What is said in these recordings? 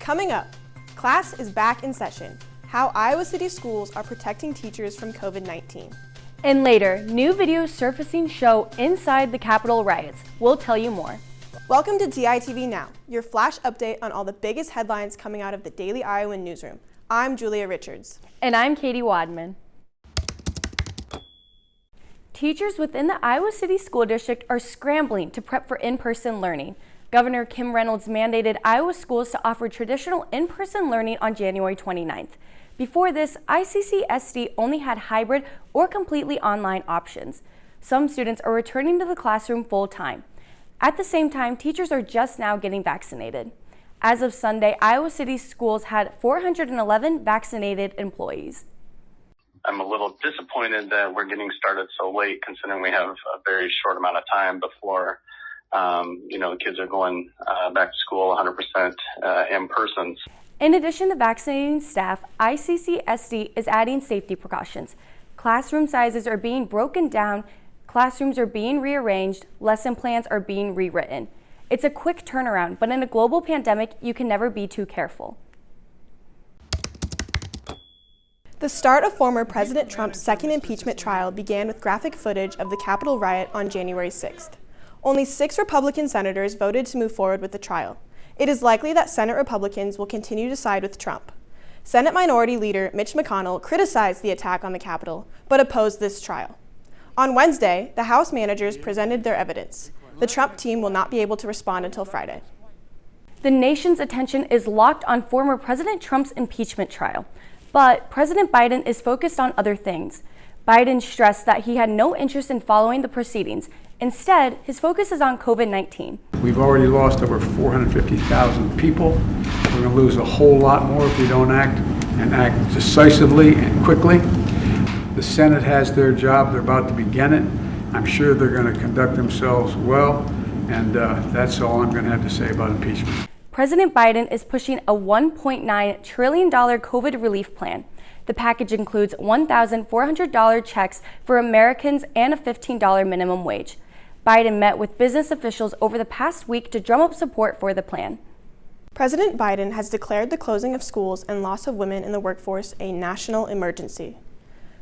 Coming up, class is back in session. How Iowa City schools are protecting teachers from COVID-19. And later, new videos surfacing show inside the Capitol riots. We'll tell you more. Welcome to DITV Now, your flash update on all the biggest headlines coming out of the Daily Iowan newsroom. I'm Julia Richards. And I'm Katie Wadman. Teachers within the Iowa City School District are scrambling to prep for in-person learning. Governor Kim Reynolds mandated Iowa schools to offer traditional in-person learning on January 29th. Before this, ICC-SD only had hybrid or completely online options. Some students are returning to the classroom full-time. At the same time, teachers are just now getting vaccinated. As of Sunday, Iowa City schools had 411 vaccinated employees. I'm a little disappointed that we're getting started so late, considering we have a very short amount of time before, the kids are going back to school 100% in person. In addition to vaccinating staff, ICC-SD is adding safety precautions. Classroom sizes are being broken down, classrooms are being rearranged, lesson plans are being rewritten. It's a quick turnaround, but in a global pandemic, you can never be too careful. The start of former President Trump's second impeachment trial began with graphic footage of the Capitol riot on January 6th. Only 6 Republican senators voted to move forward with the trial. It is likely that Senate Republicans will continue to side with Trump. Senate Minority Leader Mitch McConnell criticized the attack on the Capitol, but opposed this trial. On Wednesday, the House managers presented their evidence. The Trump team will not be able to respond until Friday. The nation's attention is locked on former President Trump's impeachment trial. But President Biden is focused on other things. Biden stressed that he had no interest in following the proceedings. Instead, his focus is on COVID-19. We've already lost over 450,000 people. We're going to lose a whole lot more if we don't act decisively and quickly. The Senate has their job. They're about to begin it. I'm sure they're going to conduct themselves well, and that's all I'm going to have to say about impeachment. President Biden is pushing a $1.9 trillion COVID relief plan. The package includes $1,400 checks for Americans and a $15 minimum wage. Biden met with business officials over the past week to drum up support for the plan. President Biden has declared the closing of schools and loss of women in the workforce a national emergency.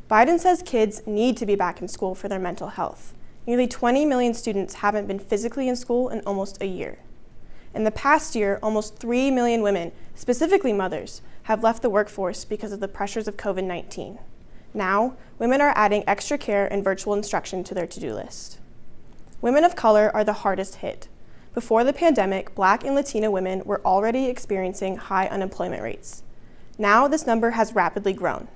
Biden says kids need to be back in school for their mental health. Nearly 20 million students haven't been physically in school in almost a year. In the past year, almost 3 million women, specifically mothers, have left the workforce because of the pressures of COVID-19. Now, women are adding extra care and virtual instruction to their to-do list. Women of color are the hardest hit. Before the pandemic, Black and Latina women were already experiencing high unemployment rates. Now, this number has rapidly grown.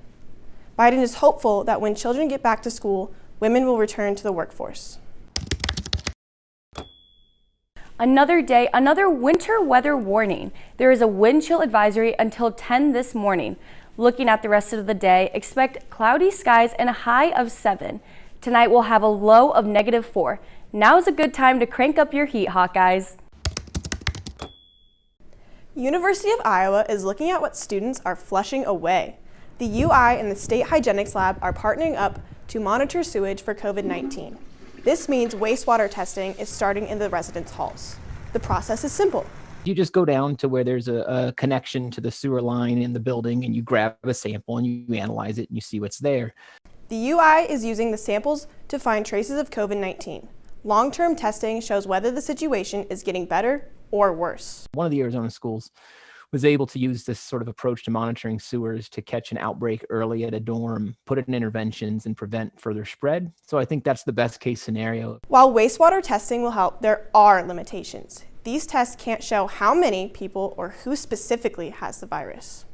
Biden is hopeful that when children get back to school, women will return to the workforce. Another day, another winter weather warning. There is a wind chill advisory until 10 this morning. Looking at the rest of the day, expect cloudy skies and a high of 7. Tonight we'll have a low of -4. Now's a good time to crank up your heat, Hawkeyes. University of Iowa is looking at what students are flushing away. The UI and the State Hygienics Lab are partnering up to monitor sewage for COVID-19. This means wastewater testing is starting in the residence halls. The process is simple. You just go down to where there's a connection to the sewer line in the building and you grab a sample and you analyze it and you see what's there. The UI is using the samples to find traces of COVID-19. Long-term testing shows whether the situation is getting better or worse. One of the Arizona schools was able to use this sort of approach to monitoring sewers to catch an outbreak early at a dorm, put in interventions, and prevent further spread. So I think that's the best case scenario. While wastewater testing will help, there are limitations. These tests can't show how many people or who specifically has the virus.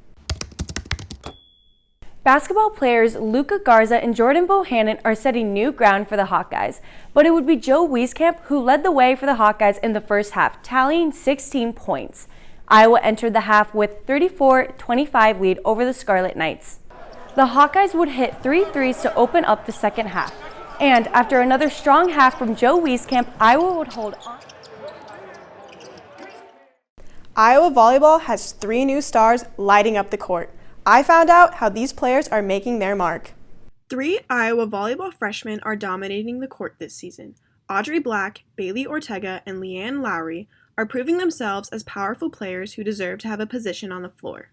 Basketball players Luka Garza and Jordan Bohannon are setting new ground for the Hawkeyes, but it would be Joe Wieskamp who led the way for the Hawkeyes in the first half, tallying 16 points. Iowa entered the half with 34-25 lead over the Scarlet Knights. The Hawkeyes would hit 3 threes to open up the second half, and after another strong half from Joe Wieskamp, Iowa would hold on. Iowa volleyball has 3 new stars lighting up the court. I found out how these players are making their mark. 3 Iowa volleyball freshmen are dominating the court this season. Audrey Black, Bailey Ortega, and Leanne Lowry are proving themselves as powerful players who deserve to have a position on the floor.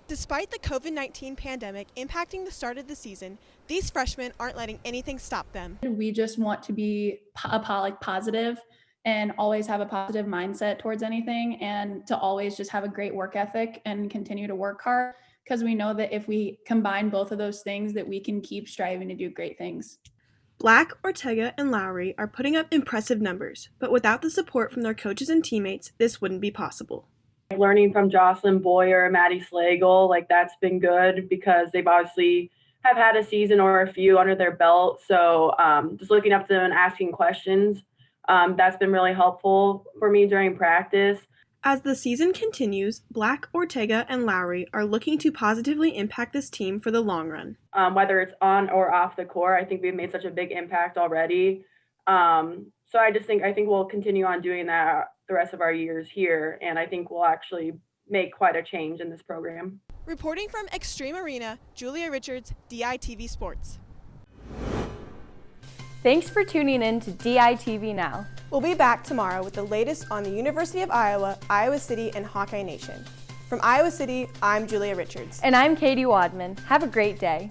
Despite the COVID-19 pandemic impacting the start of the season, these freshmen aren't letting anything stop them. We just want to be positive and always have a positive mindset towards anything, and to always just have a great work ethic and continue to work hard, because we know that if we combine both of those things, that we can keep striving to do great things. Black, Ortega, and Lowry are putting up impressive numbers, but without the support from their coaches and teammates, this wouldn't be possible. Learning from Jocelyn Boyer, Maddie Slagle, that's been good because they've obviously have had a season or a few under their belt. So just looking up to them and asking questions, that's been really helpful for me during practice. As the season continues, Black, Ortega, and Lowry are looking to positively impact this team for the long run. Whether it's on or off the court, I think we've made such a big impact already. So I think we'll continue on doing that the rest of our years here, and I think we'll actually make quite a change in this program. Reporting from Extreme Arena, Julia Richards, DITV Sports. Thanks for tuning in to DITV Now. We'll be back tomorrow with the latest on the University of Iowa, Iowa City, and Hawkeye Nation. From Iowa City, I'm Julia Richards. And I'm Katie Wadman. Have a great day.